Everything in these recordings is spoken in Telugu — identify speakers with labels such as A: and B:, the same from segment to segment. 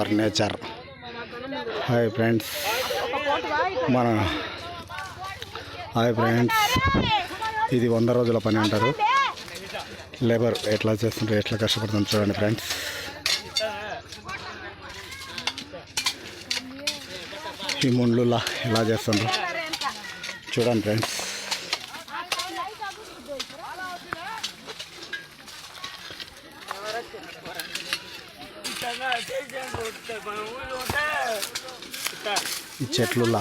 A: Nature. Hi friends, hi friends, ఇది 100 రోజుల పని అంటారు. లేబర్ ఎట్లా చేస్తుంటారు, ఎట్లా కష్టపడుతుంది చూడండి ఫ్రెండ్స్. ఈ ముండ్లులా ఎలా చేస్తుండ్రు చూడండి ఫ్రెండ్స్. ఈ చెట్లులా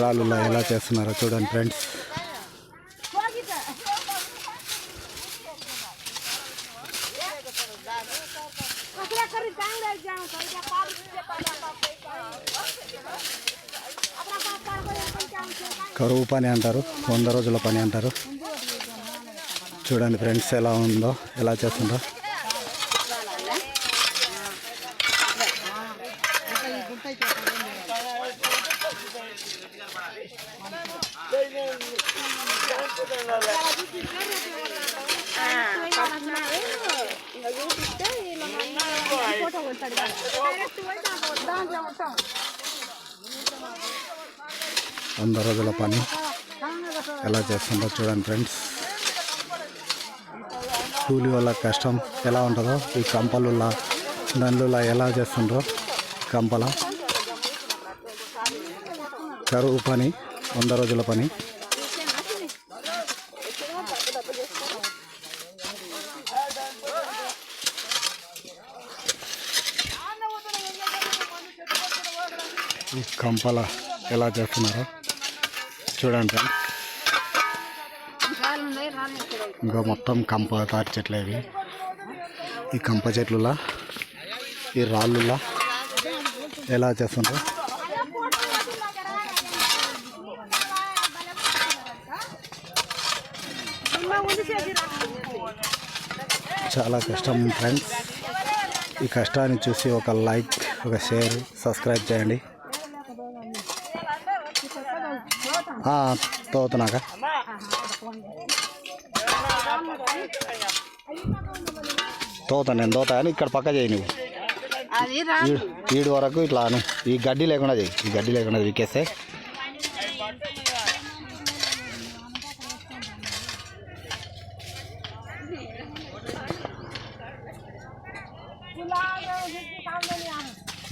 A: రాళ్ళులా ఎలా చేస్తున్నారో చూడండి ఫ్రెండ్స్. కరువు పని అంటారు, 100 రోజుల పని అంటారు. చూడండి ఫ్రెండ్స్ ఎలా ఉందో, ఎలా చేస్తుందో. వంద రోజుల పని ఎలా చేస్తుందో చూడండి ఫ్రెండ్స్. కూలి వాళ్ళ కష్టం ఎలా ఉంటుందో, ఈ కంపలులా దండ్లులా ఎలా చేస్తుండ్రో కంపల. కరువు పని, 100 రోజుల పని. ఈ కంపల ఎలా చేస్తున్నారో చూడండి ఫ్రెండ్స్. ఇంకా మొత్తం కంప తాటి చెట్లు ఇవి. ఈ కంప చెట్లులా, ఈ రాళ్ళులా ఎలా చేస్తుండ్రో. చాలా కష్టం ఫ్రెండ్స్. ఈ కష్టాన్ని చూసి ఒక లైక్, ఒక షేర్, సబ్స్క్రైబ్ చేయండి. తోతున్నాక నేను తోతా అని ఇక్కడ పక్క చేయి. నువ్వు ఈడు వరకు ఇట్లా ఈ గడ్డి లేకుండా చేయి. ఈ గడ్డి లేకుండా వికేస్తే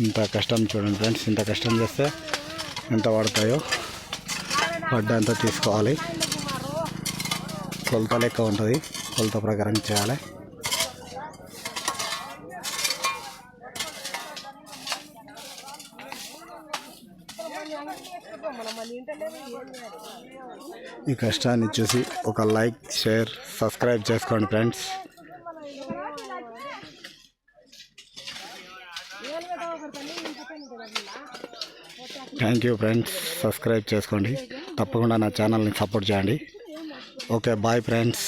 A: ఇంత కష్టం చూడండి ఫ్రెండ్స్. ఇంత కష్టం చేస్తే ఎంత పడతాయో పడ్డ అంతా తీసుకోవాలి. కొలత లెక్క ఉంటుంది, కొలత ప్రకారం చేయాలి. ఈ కష్టాన్ని చూసి ఒక లైక్, షేర్, సబ్స్క్రైబ్ చేసుకోండి friends. Thank you friends. Subscribe చేసుకోండి, తప్పకుండా నా ఛానల్ని సపోర్ట్ చేయండి. Okay, bye friends.